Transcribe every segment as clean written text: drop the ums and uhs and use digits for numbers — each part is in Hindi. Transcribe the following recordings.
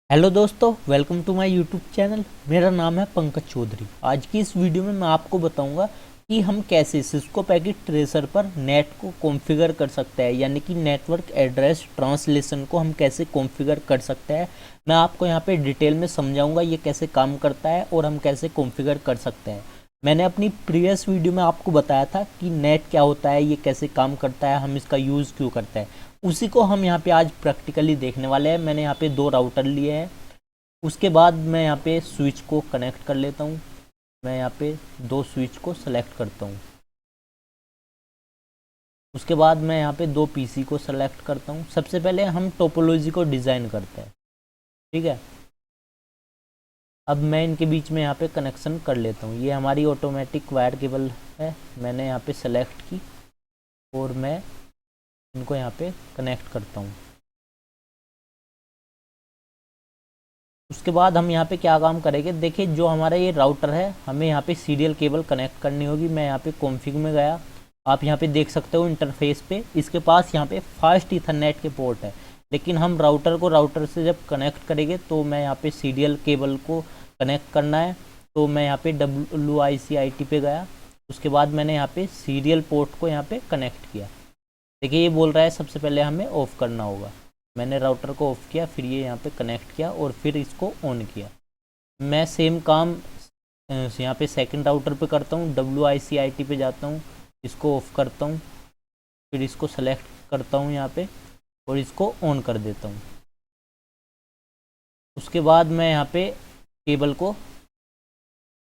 हेलो दोस्तों, welcome to my YouTube channel. मेरा नाम है पंकज चौधरी। आज की इस वीडियो में मैं आपको बताऊंगा कि हम कैसे सिस्को पैकेट ट्रेसर पर नेट को कॉन्फ़िगर कर सकते हैं, यानी कि नेटवर्क एड्रेस ट्रांसलेशन को हम कैसे कॉन्फ़िगर कर सकते हैं। मैं आपको यहाँ पे डिटेल में समझाऊंगा ये कैसे काम करता है और हम कैसे कॉन्फ़िगर कर सकते हैं। मैंने अपनी प्रीवियस वीडियो में आपको बताया था कि नेट क्या होता है, ये कैसे काम करता है, हम इसका यूज़ क्यों करते हैं। उसी को हम यहाँ पे आज प्रैक्टिकली देखने वाले हैं। मैंने यहाँ पे 2 राउटर लिए हैं। उसके बाद मैं यहाँ पे स्विच को कनेक्ट कर लेता हूँ। मैं यहाँ पे 2 स्विच को सेलेक्ट करता हूँ। उसके बाद मैं यहाँ पे 2 पीसी को सेलेक्ट करता हूँ। सबसे पहले हम टोपोलॉजी को डिज़ाइन करते हैं, ठीक है। अब मैं इनके बीच में यहाँ पे कनेक्शन कर लेता हूँ। ये हमारी ऑटोमेटिक वायर केबल है, मैंने यहाँ पे सेलेक्ट की और मैं इनको यहाँ पे कनेक्ट करता हूँ। उसके बाद हम यहाँ पे क्या काम करेंगे, देखिए जो हमारा ये राउटर है, हमें यहाँ पे सीरियल केबल कनेक्ट करनी होगी। मैं यहाँ पे कॉन्फ़िग में गया, आप यहाँ पे देख सकते हो इंटरफेस पे इसके पास यहाँ पे फास्ट ईथरनेट के पोर्ट है। लेकिन हम राउटर को राउटर से जब कनेक्ट करेंगे तो मैं यहाँ पे सीरियल केबल को कनेक्ट करना है। तो मैं यहाँ पे WICIT पे गया। उसके बाद मैंने यहाँ पे सीरियल पोर्ट को यहाँ पे कनेक्ट किया। देखिए ये बोल रहा है सबसे पहले हमें ऑफ़ करना होगा। मैंने राउटर को ऑफ़ किया, फिर ये यहाँ पे कनेक्ट किया और फिर इसको ऑन किया। मैं सेम काम यहाँ पे सेकंड राउटर पे करता हूँ। WICIT पे जाता हूँ, इसको ऑफ़ करता हूँ, फिर इसको सेलेक्ट करता हूँ यहाँ पे और इसको ऑन कर देता हूँ। उसके बाद मैं यहाँ पे केबल को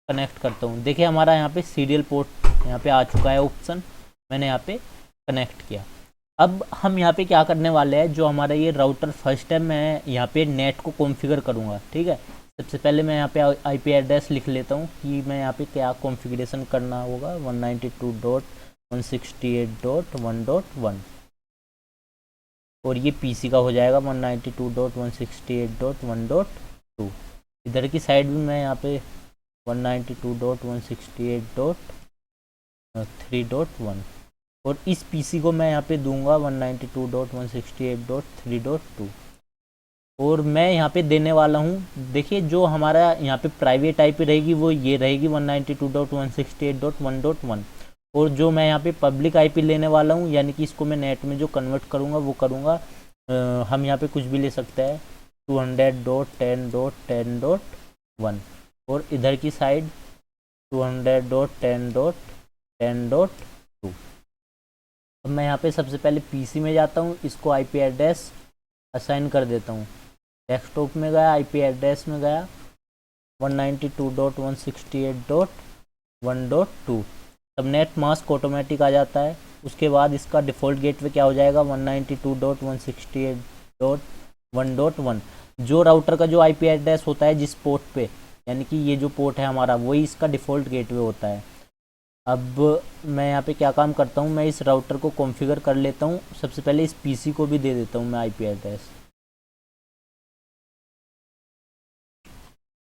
कनेक्ट करता हूँ। देखिए हमारा यहाँ पे सीरियल पोर्ट यहाँ पे आ चुका है ऑप्शन, मैंने यहाँ पे कनेक्ट किया। अब हम यहाँ पे क्या करने वाले हैं, जो हमारा ये राउटर फर्स्ट है, मैं यहाँ पे नेट को कॉन्फ़िगर करूँगा, ठीक है। सबसे पहले मैं यहाँ पे IP एड्रेस लिख लेता हूँ कि मैं यहाँ पे क्या कॉन्फ़िगरेशन करना होगा। 192.168.1.1 और ये PC का हो जाएगा 192.168.1.2। इधर की साइड भी मैं यहाँ पे 192.168.3.1 और इस PC को मैं यहाँ पे दूंगा 192.168.3.2 और मैं यहाँ पे देने वाला हूँ। देखिए जो हमारा यहाँ पे प्राइवेट IP रहेगी वो ये रहेगी 192.168.1.1 और जो मैं यहाँ पे पब्लिक IP लेने वाला हूँ, यानी कि इसको मैं नेट में जो कन्वर्ट करूँगा वो करूँगा, हम यहाँ पे कुछ भी ले सकते हैं 200.10.10.1 और इधर की साइड 200.10.10.2। अब मैं यहाँ पे सबसे पहले PC में जाता हूँ, इसको IP एड्रेस असाइन कर देता हूँ। डेस्कटॉप में गया, IP एड्रेस में गया 192.168.1.2। सबनेट मास्क ऑटोमेटिक आ जाता है। उसके बाद इसका डिफ़ॉल्ट गेटवे क्या हो जाएगा 192.168.1.1। जो राउटर का जो IP एड्रेस होता है जिस पोर्ट पे, यानी कि ये जो पोर्ट है हमारा, वही इसका डिफ़ॉल्ट गेटवे होता है। अब मैं यहाँ पे क्या काम करता हूँ, मैं इस राउटर को कॉन्फ़िगर कर लेता हूँ। सबसे पहले इस PC को भी दे देता हूँ मैं IP एड्रेस।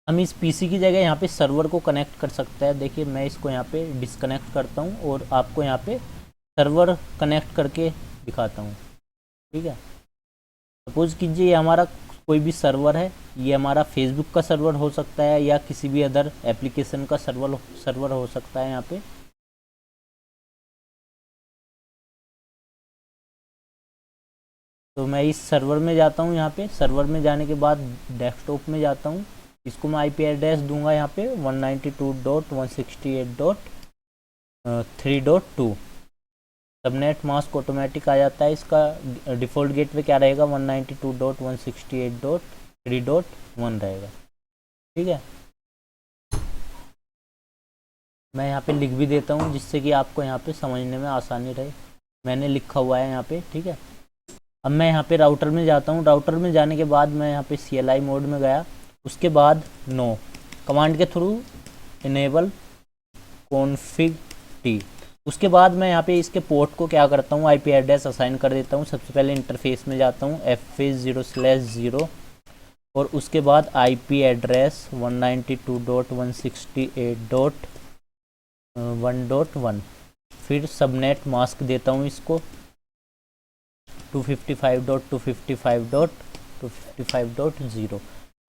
हम इस PC की जगह यहाँ पे सर्वर को कनेक्ट कर सकते हैं। देखिए मैं इसको यहाँ पे डिसकनेक्ट करता हूँ और आपको यहाँ पे सर्वर कनेक्ट करके दिखाता हूँ, ठीक है। सपोज़ कीजिए ये हमारा कोई भी सर्वर है, ये हमारा फेसबुक का सर्वर हो सकता है या किसी भी अदर एप्लीकेशन का सर्वर हो सकता है यहाँ पे। तो मैं इस सर्वर में जाता हूँ। यहाँ पे सर्वर में जाने के बाद डेस्कटॉप में जाता हूँ, इसको मैं IP एड्रेस दूंगा यहाँ पे 192.168.3.2। सबनेट मास्क ऑटोमेटिक आ जाता है। इसका डिफ़ॉल्ट गेटवे क्या रहेगा 192.168.3.1 रहेगा, ठीक है। मैं यहाँ पे लिख भी देता हूँ जिससे कि आपको यहाँ पे समझने में आसानी रहे। मैंने लिखा हुआ है यहाँ पे, ठीक है। अब मैं यहाँ पे राउटर में जाता हूँ। राउटर में जाने के बाद मैं यहाँ पे CLI मोड में गया। उसके बाद नो कमांड के थ्रू इनेबल कॉन्फ़िग टी। उसके बाद मैं यहाँ पे इसके पोर्ट को क्या करता हूँ, IP एड्रेस असाइन कर देता हूँ। सबसे पहले इंटरफेस में जाता हूँ FA0/0 और उसके बाद IP एड्रेस 192.168.1.1। फिर सबनेट मास्क देता हूँ इसको 255.255.255.0।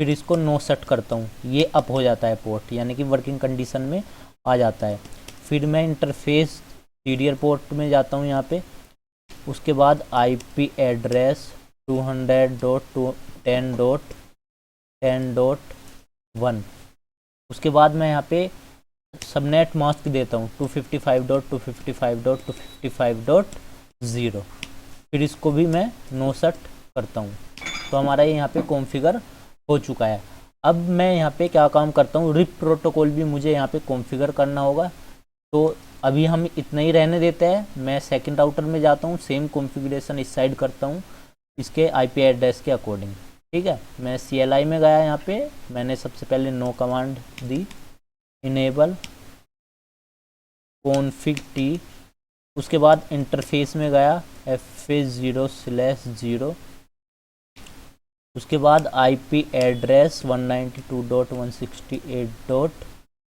फिर इसको नो सेट करता हूँ, ये अप हो जाता है पोर्ट, यानी कि वर्किंग कंडीशन में आ जाता है। फिर मैं इंटरफेस सीरियल पोर्ट में जाता हूँ यहाँ पे, उसके बाद आईपी एड्रेस 200.10.10.1, उसके बाद मैं यहाँ पे सबनेट मास्क देता हूँ 255.255.255.0, फिर इसको भी मैं नो सेट करता हूँ। तो हमारा ये यहाँ पे कॉन्फ़िगर हो चुका है। अब मैं यहाँ पे क्या काम करता हूँ, रिप प्रोटोकॉल भी मुझे यहाँ पे कॉन्फ़िगर करना होगा। तो अभी हम इतना ही रहने देते हैं। मैं सेकंड राउटर में जाता हूँ, सेम कॉन्फ़िगरेशन इस साइड करता हूँ इसके आईपी एड्रेस के अकॉर्डिंग। ठीक है, मैं CLI में गया, यहाँ पे मैंने सबसे पहले नो कमांड दी, इनेबल कॉन्फ़िग टी, उसके बाद इंटरफेस में गया FA0/0, उसके बाद आईपी एड्रेस 192.168.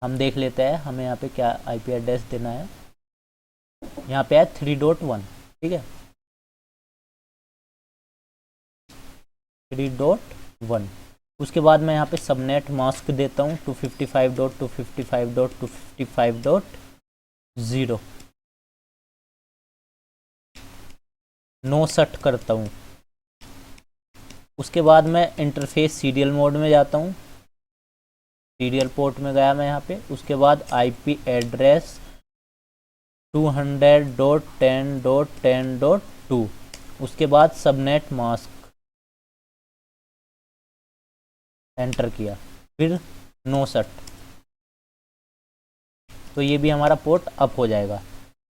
हम देख लेते हैं हमें यहाँ पे क्या आईपी एड्रेस देना है। यहाँ पे है 3.1, ठीक है 3.1। उसके बाद मैं यहाँ पे सबनेट मास्क देता हूँ 255.255.255.0, नो सेट करता हूँ। उसके बाद मैं इंटरफेस सीरियल मोड में जाता हूँ, सीरियल पोर्ट में गया मैं यहाँ पे, उसके बाद आईपी एड्रेस 200.10.10.2, उसके बाद सबनेट मास्क एंटर किया, फिर नो सेट, तो ये भी हमारा पोर्ट अप हो जाएगा।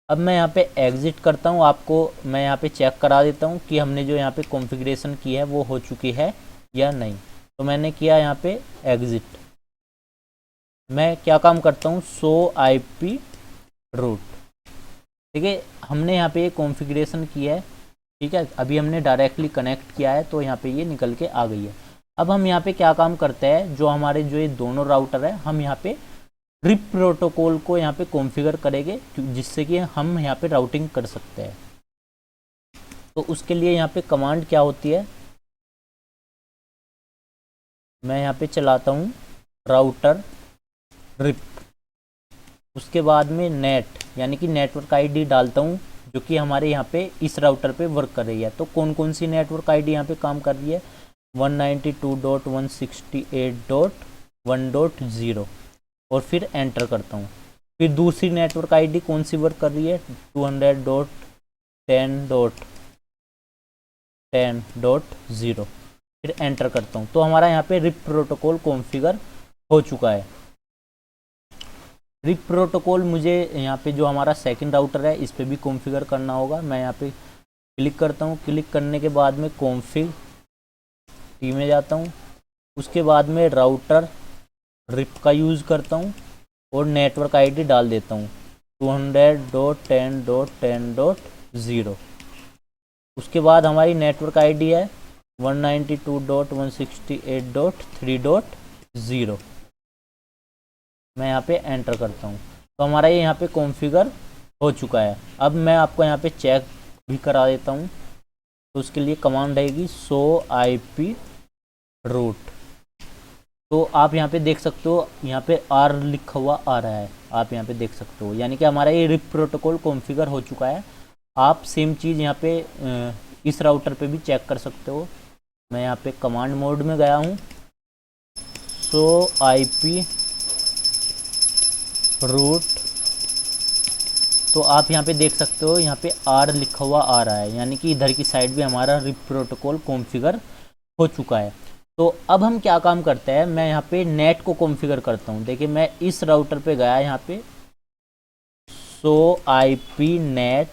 अब मैं यहाँ पे एग्ज़िट करता हूँ, आपको मैं यहाँ पे चेक करा देता हूँ कि हमने जो यहाँ पे कॉन्फ़िगरेशन की है वो हो चुकी है या नहीं। तो मैंने किया यहाँ पे एग्ज़िट। मैं क्या काम करता हूँ, शो आईपी रूट, ठीक है हमने यहाँ पे ये कॉन्फ़िगरेशन किया है, ठीक है अभी हमने डायरेक्टली कनेक्ट किया है तो यहाँ पे ये निकल के आ गई है। अब हम यहाँ पे क्या काम करते हैं, जो हमारे जो ये दोनों राउटर है हम यहाँ पे रिप प्रोटोकॉल को यहाँ पे कॉन्फ़िगर करेंगे, जिससे कि हम यहाँ पे राउटिंग कर सकते हैं। तो उसके लिए यहाँ पे कमांड क्या होती है, मैं यहाँ पे चलाता हूँ राउटर रिप, उसके बाद में नेट यानी कि नेटवर्क आईडी डालता हूँ जो कि हमारे यहाँ पे इस राउटर पे वर्क कर रही है। तो कौन कौन सी नेटवर्क आईडी यहाँ पे काम कर रही है, 192.168.1.0, और फिर एंटर करता हूँ। फिर दूसरी नेटवर्क आईडी कौन सी वर्क कर रही है, 200.10.10.0, फिर एंटर करता हूँ। तो हमारा यहाँ पे रिप प्रोटोकॉल कॉन्फ़िगर हो चुका है। रिप प्रोटोकॉल मुझे यहाँ पे जो हमारा सेकंड राउटर है इस पे भी कॉन्फ़िगर करना होगा। मैं यहाँ पे क्लिक करता हूँ, क्लिक करने के बाद में कॉन्फ़िग टी में जाता हूँ, उसके बाद में राउटर रिप का यूज़ करता हूँ और नेटवर्क आईडी डाल देता हूँ 200.10.10.0। उसके बाद हमारी नेटवर्क आईडी है 192.168.3.0। मैं यहाँ पे एंटर करता हूँ, तो हमारा ये यहाँ पे कॉन्फ़िगर हो चुका है। अब मैं आपको यहाँ पे चेक भी करा देता हूँ। तो उसके लिए कमांड आएगी शो आईपी रूट। तो आप यहाँ पे देख सकते हो, यहाँ पे आर लिखा हुआ आ रहा है, आप यहाँ पे देख सकते हो, यानी कि हमारा ये रिप प्रोटोकॉल कॉन्फ़िगर हो चुका है। आप सेम चीज़ यहाँ पे इस राउटर पे भी चेक कर सकते हो। मैं यहाँ पे कमांड मोड में गया हूँ, शो आईपी रूट, तो आप यहाँ पे देख सकते हो यहाँ पे आर लिखा हुआ आ रहा है, यानी कि इधर की साइड भी हमारा रिप प्रोटोकॉल कॉन्फ़िगर हो चुका है। तो अब हम क्या काम करते हैं, मैं यहाँ पे नेट को कॉन्फ़िगर करता हूँ। देखिए मैं इस राउटर पे गया, यहाँ पे शो आईपी नेट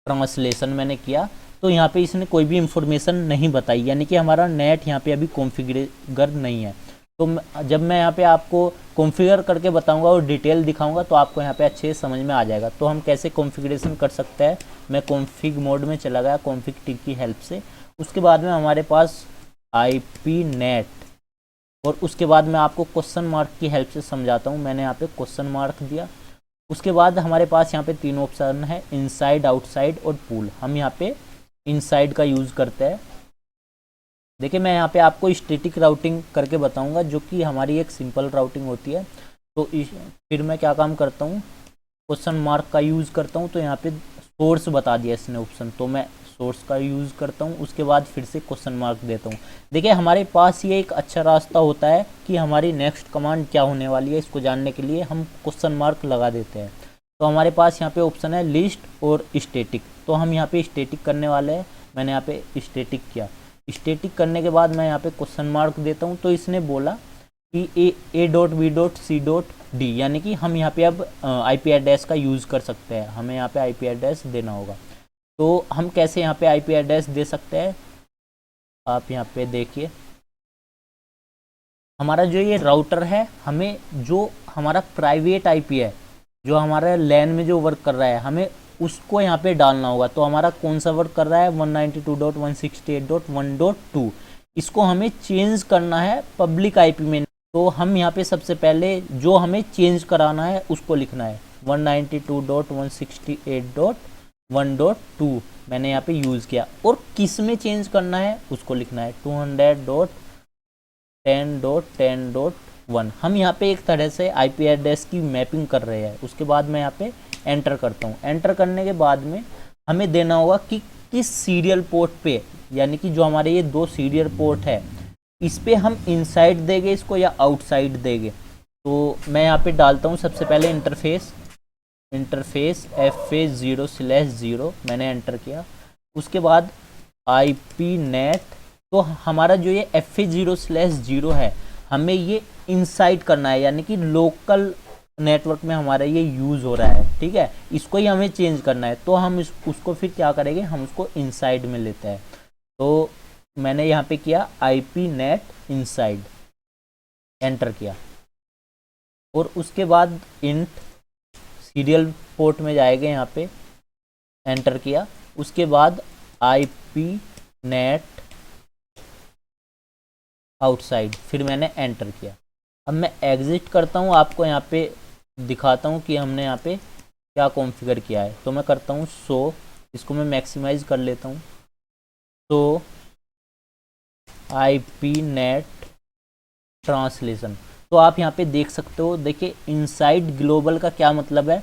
ट्रांसलेशन मैंने किया, तो यहाँ पे इसने कोई भी इंफॉर्मेशन नहीं बताई, यानी कि हमारा नेट यहाँ पे अभी कॉन्फ़िगर नहीं है। तो जब मैं यहाँ पे आपको कॉन्फ़िगर करके बताऊंगा और डिटेल दिखाऊंगा तो आपको यहाँ पे अच्छे से समझ में आ जाएगा। तो हम कैसे कॉन्फ़िगरेशन कर सकते हैं, मैं कॉन्फ़िग मोड में चला गया कॉन्फ़िग टी की हेल्प से। उसके बाद में हमारे पास आईपी नेट, और उसके बाद मैं आपको क्वेश्चन मार्क की हेल्प से समझाता हूँ। मैंने यहाँ पे क्वेश्चन मार्क दिया। उसके बाद हमारे पास यहाँ पे तीन ऑप्शन है, इनसाइड, आउटसाइड और पूल। हम यहाँ पे इनसाइड का यूज़ करते हैं। देखिए मैं यहाँ पे आपको स्टैटिक राउटिंग करके बताऊंगा, जो कि हमारी एक सिंपल राउटिंग होती है। तो फिर मैं क्या काम करता हूँ, क्वेश्चन मार्क का यूज़ करता हूँ। तो यहाँ पे सोर्स बता दिया इसने ऑप्शन, तो मैं सोर्स का यूज़ करता हूँ, उसके बाद फिर से क्वेश्चन मार्क देता हूँ। देखिए हमारे पास ये एक अच्छा रास्ता होता है कि हमारी नेक्स्ट कमांड क्या होने वाली है, इसको जानने के लिए हम क्वेश्चन मार्क लगा देते हैं। तो हमारे पास यहाँ पे ऑप्शन है लिस्ट और स्टैटिक, तो हम यहाँ पे स्टैटिक करने वाले हैं। मैंने यहाँ पे स्टैटिक किया। स्टैटिक करने के बाद मैं यहाँ पे क्वेश्चन मार्क देता हूँ। तो इसने बोला कि A dot B dot C dot D, यानी कि हम यहाँ पे अब आईपी एड्रेस का यूज़ कर सकते हैं, हमें यहाँ पे आईपी एड्रेस देना होगा। तो हम कैसे यहाँ पे आईपी एड्रेस दे सकते हैं, आप यहाँ पे देखिए हमारा जो ये राउटर है, हमें जो हमारा प्राइवेट आईपी है, जो हमारा लैन में जो वर्क कर रहा है, हमें उसको यहाँ पे डालना होगा। तो हमारा कौन सा वर्क कर रहा है, 192.168.1.2, इसको हमें चेंज करना है पब्लिक आईपी में। तो हम यहाँ पे सबसे पहले जो हमें चेंज कराना है उसको लिखना है 192.168.1.2 मैंने यहाँ पे यूज़ किया। और किस में चेंज करना है उसको लिखना है 200.10.10.1। हम यहाँ पे एक तरह से आईपी एड्रेस की मैपिंग कर रहे हैं। उसके बाद मैं यहाँ पे एंटर करता हूँ। एंटर करने के बाद में हमें देना होगा कि किस सीरियल पोर्ट पे, यानी कि जो हमारे ये 2 सीरियल पोर्ट है, इस पे हम इनसाइड देंगे इसको या आउटसाइड देंगे। तो मैं यहाँ पे डालता हूँ सबसे पहले इंटरफेस FA0/0 मैंने एंटर किया। उसके बाद IP नेट, तो हमारा जो ये FA0/0 है, हमें ये इनसाइड करना है, यानी कि लोकल नेटवर्क में हमारा ये यूज़ हो रहा है, ठीक है। इसको ही हमें चेंज करना है। तो हम उसको फिर क्या करेंगे, हम उसको इनसाइड में लेते हैं। तो मैंने यहाँ पे किया IP नेट इनसाइड, एंटर किया। और उसके बाद इंट सीरियल पोर्ट में जाएंगे, यहाँ पे एंटर किया। उसके बाद IP नेट आउटसाइड, फिर मैंने एंटर किया। अब मैं एग्जिट करता हूँ, आपको यहाँ पे दिखाता हूँ कि हमने यहाँ पे क्या कॉन्फ़िगर किया है। तो मैं करता हूँ शो, इसको मैं मैक्सिमाइज कर लेता हूँ। तो IP नेट ट्रांसलेशन, तो आप यहाँ पे देख सकते हो। देखिए इनसाइड ग्लोबल का क्या मतलब है,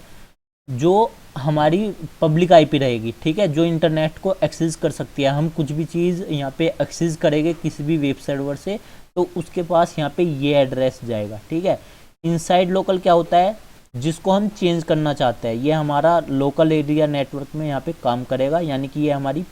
जो हमारी पब्लिक आईपी रहेगी, ठीक है, जो इंटरनेट को एक्सेस कर सकती है। हम कुछ भी चीज़ यहाँ पे एक्सेस करेंगे किसी भी वेब सर्वर से, तो उसके पास यहाँ पे ये एड्रेस जाएगा, ठीक है। इनसाइड लोकल क्या होता है, जिसको हम चेंज करना चाहते हैं, ये हमारा लोकल एरिया नेटवर्क में यहाँ पे काम करेगा, यानी कि ये हमारी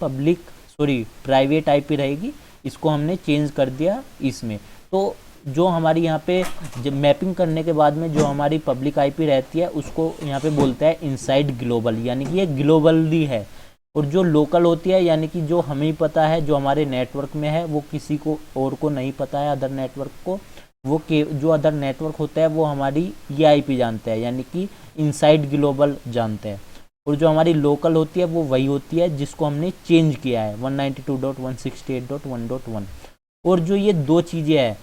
प्राइवेट आईपी रहेगी। इसको हमने चेंज कर दिया इसमें। तो जो हमारी यहाँ पे जब मैपिंग करने के बाद में जो हमारी पब्लिक आईपी रहती है, उसको यहाँ पे बोलते हैं इनसाइड ग्लोबल, यानी कि ये ग्लोबली है। और जो लोकल होती है, यानी कि जो हमें ही पता है, जो हमारे नेटवर्क में है, वो किसी को और को नहीं पता है, अदर नेटवर्क को। वो जो अदर नेटवर्क होता है वो हमारी ये आईपी जानते हैं, यानी कि इनसाइड ग्लोबल जानते हैं। और जो हमारी लोकल होती है वो वही होती है जिसको हमने चेंज किया है 192.168.1.1। और जो ये 2 चीज़ें हैं,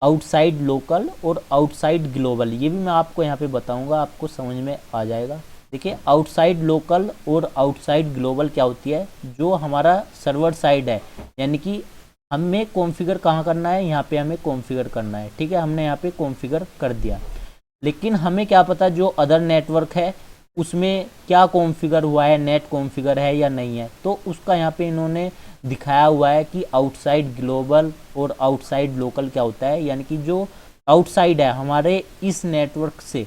आउटसाइड लोकल और आउटसाइड ग्लोबल, ये भी मैं आपको यहाँ पे बताऊंगा, आपको समझ में आ जाएगा। देखिए आउटसाइड लोकल और आउटसाइड ग्लोबल क्या होती है, जो हमारा सर्वर साइड है, यानी कि हमें कॉन्फ़िगर कहाँ करना है, यहाँ पे हमें कॉन्फ़िगर करना है, ठीक है। हमने यहाँ पे कॉन्फ़िगर कर दिया, लेकिन हमें क्या पता जो अदर नेटवर्क है उसमें क्या कॉन्फ़िगर हुआ है, नेट कॉन्फ़िगर है या नहीं है। तो उसका यहाँ पे इन्होंने दिखाया हुआ है कि आउटसाइड ग्लोबल और आउटसाइड लोकल क्या होता है, यानी कि जो आउटसाइड है हमारे इस नेटवर्क से,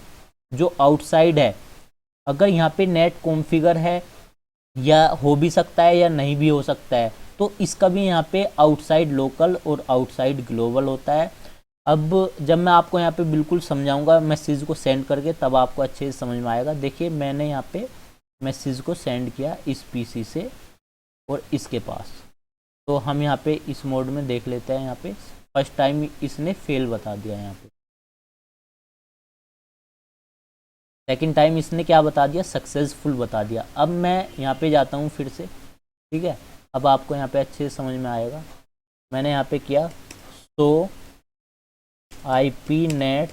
जो आउटसाइड है, अगर यहाँ पे नेट कॉन्फ़िगर है, या हो भी सकता है या नहीं भी हो सकता है, तो इसका भी यहाँ पे आउटसाइड लोकल और आउटसाइड ग्लोबल होता है। अब जब मैं आपको यहाँ पे बिल्कुल समझाऊंगा मैसेज को सेंड करके, तब आपको अच्छे से समझ में आएगा। देखिए मैंने यहाँ पे मैसेज को सेंड किया इस पीसी से और इसके पास। तो हम यहाँ पे इस मोड में देख लेते हैं। यहाँ पे फर्स्ट टाइम इसने फेल बता दिया, यहाँ पे सेकंड टाइम इसने क्या बता दिया, सक्सेसफुल बता दिया। अब मैं यहाँ पे जाता हूँ फिर से, ठीक है। अब आपको यहाँ पे अच्छे से समझ में आएगा। मैंने यहाँ पे किया तो IP नेट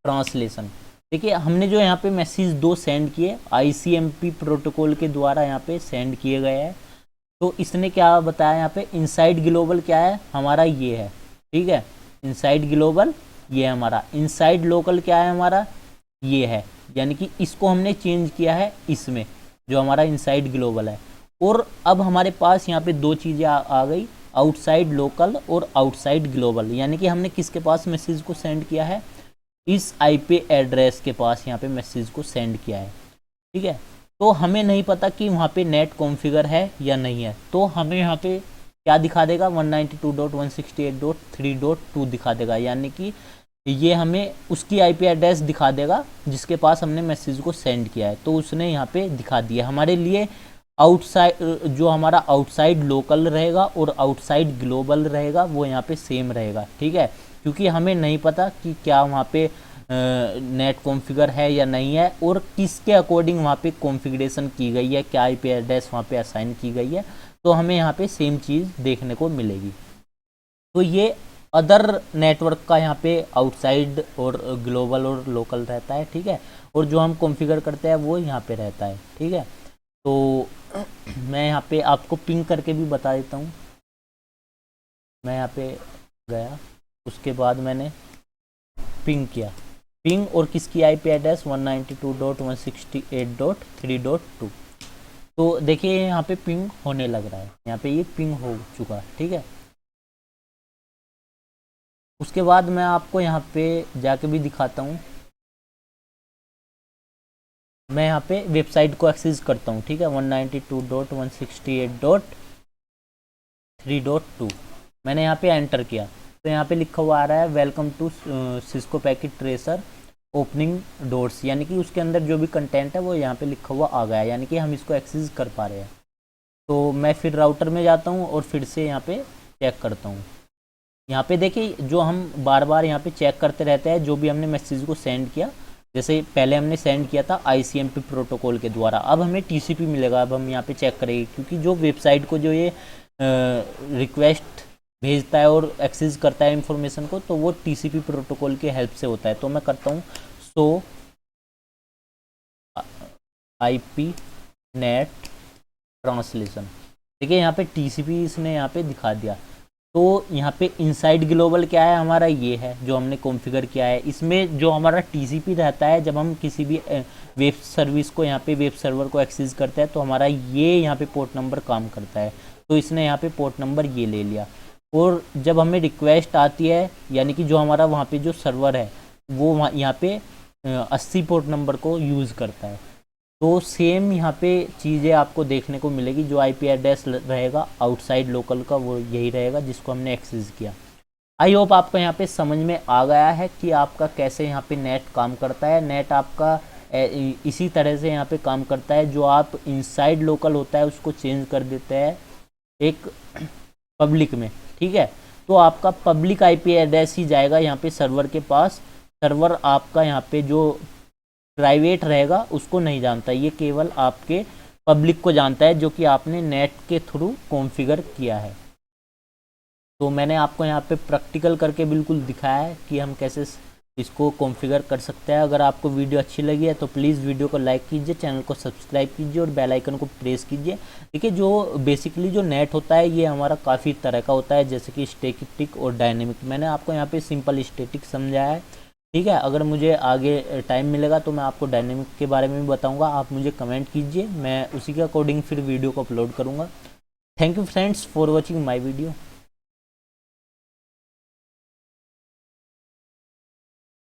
ट्रांसलेशन। देखिए हमने जो यहाँ पे मैसेज 2 सेंड किए ICMP प्रोटोकॉल के द्वारा यहाँ पे सेंड किए गए हैं। तो इसने क्या बताया यहाँ पे, इनसाइड ग्लोबल क्या है हमारा, ये है, ठीक है, इनसाइड ग्लोबल ये है हमारा, इनसाइड लोकल क्या है हमारा, ये है, यानी कि इसको हमने चेंज किया है इसमें, जो हमारा इनसाइड ग्लोबल है। और अब हमारे पास यहाँ पे दो चीज़ें आ गई, आउटसाइड लोकल और आउटसाइड ग्लोबल, यानी कि हमने किसके पास मैसेज को सेंड किया है, इस आईपी एड्रेस के पास यहाँ पे मैसेज को सेंड किया है, ठीक है। तो हमें नहीं पता कि वहाँ पे नेट कॉन्फ़िगर है या नहीं है, तो हमें यहाँ पे क्या दिखा देगा, 192.168.3.2 दिखा देगा, यानी कि ये हमें उसकी आईपी एड्रेस दिखा देगा जिसके पास हमने मैसेज को सेंड किया है। तो उसने यहाँ पे दिखा दिया हमारे लिए आउटसाइड, जो हमारा आउटसाइड लोकल रहेगा और आउटसाइड ग्लोबल रहेगा वो यहाँ पे सेम रहेगा, ठीक है, क्योंकि हमें नहीं पता कि क्या वहाँ पे नेट कॉन्फ़िगर है या नहीं है और किसके अकॉर्डिंग वहाँ पे कॉन्फ़िगरेशन की गई है, क्या आईपी एड्रेस वहाँ पे असाइन की गई है, तो हमें यहाँ पे सेम चीज़ देखने को मिलेगी। तो ये अदर नेटवर्क का यहाँ पे आउटसाइड और ग्लोबल और लोकल रहता है, ठीक है, और जो हम कॉन्फ़िगर करते हैं वो यहाँ पे रहता है, ठीक है। तो मैं यहाँ पे आपको पिंग करके भी बता देता हूँ। मैं यहाँ पे गया, उसके बाद मैंने पिंग किया, पिंग और किसकी आईपी एड्रेस 192.168.3.2। तो देखिए यहाँ पे पिंग होने लग रहा है, यहाँ पे ये पिंग हो चुका है, ठीक है। उसके बाद मैं आपको यहाँ पे जाके भी दिखाता हूँ, मैं यहाँ पे वेबसाइट को एक्सेस करता हूँ, ठीक है, 192.168.3.2 मैंने यहाँ पे एंटर किया, तो यहाँ पे लिखा हुआ आ रहा है welcome to Cisco packet tracer opening doors, यानी कि उसके अंदर जो भी कंटेंट है वो यहाँ पे लिखा हुआ आ गया है, यानी कि हम इसको एक्सेस कर पा रहे हैं। तो मैं फिर राउटर में जाता हूँ और फिर से यहाँ पे चेक करता हूँ। यहाँ पे देखिए जो हम बार बार यहाँ पे चेक करते रहते हैं, जो भी हमने मैसेज को सेंड किया, जैसे पहले हमने सेंड किया था ICMP प्रोटोकॉल के द्वारा, अब हमें TCP मिलेगा। अब हम यहाँ पे चेक करेंगे, क्योंकि जो वेबसाइट को जो ये रिक्वेस्ट भेजता है और एक्सेस करता है इंफॉर्मेशन को, तो वो TCP प्रोटोकॉल के हेल्प से होता है। तो मैं करता हूँ सो IP नेट ट्रांसलेशन, देखिए यहाँ पे TCP इसने यहाँ पे दिखा दिया। तो यहाँ पे इनसाइड ग्लोबल क्या है हमारा, ये है जो हमने कॉन्फ़िगर किया है। इसमें जो हमारा TCP रहता है, जब हम किसी भी वेब सर्विस को यहाँ पे वेब सर्वर को एक्सेस करते हैं, तो हमारा ये यहाँ पे पोर्ट नंबर काम करता है। तो इसने यहाँ पे पोर्ट नंबर ये ले लिया, और जब हमें रिक्वेस्ट आती है, यानी कि जो हमारा वहाँ पे जो सर्वर है वो यहाँ पे 80 पोर्ट नंबर को यूज़ करता है। तो सेम यहाँ पे चीज़ें आपको देखने को मिलेगी, जो आईपी एड्रेस रहेगा आउटसाइड लोकल का वो यही रहेगा जिसको हमने एक्सेस किया। आई होप आपको यहाँ पे समझ में आ गया है कि आपका कैसे यहाँ पे नेट काम करता है। नेट आपका इसी तरह से यहाँ पे काम करता है, जो आप इनसाइड लोकल होता है उसको चेंज कर देते हैं एक पब्लिक में, ठीक है। तो आपका पब्लिक आईपी एड्रेस ही जाएगा यहाँ पे सर्वर के पास। सर्वर आपका यहाँ पे जो प्राइवेट रहेगा उसको नहीं जानता, ये केवल आपके पब्लिक को जानता है, जो कि आपने नेट के थ्रू कॉन्फ़िगर किया है। तो मैंने आपको यहाँ पे प्रैक्टिकल करके बिल्कुल दिखाया है कि हम कैसे इसको कॉन्फ़िगर कर सकते हैं। अगर आपको वीडियो अच्छी लगी है तो प्लीज़ वीडियो को लाइक कीजिए, चैनल को सब्सक्राइब कीजिए और बेल आइकन को प्रेस कीजिए। देखिए जो बेसिकली जो नेट होता है ये हमारा काफ़ी तरह का होता है, जैसे कि स्टैटिक और डायनेमिक। मैंने आपको यहाँ पे सिंपल स्टैटिक समझाया है, ठीक है। अगर मुझे आगे टाइम मिलेगा तो मैं आपको डायनेमिक के बारे में भी बताऊंगा। आप मुझे कमेंट कीजिए, मैं उसी के अकॉर्डिंग फिर वीडियो को अपलोड करूंगा। Thank you friends for watching my video.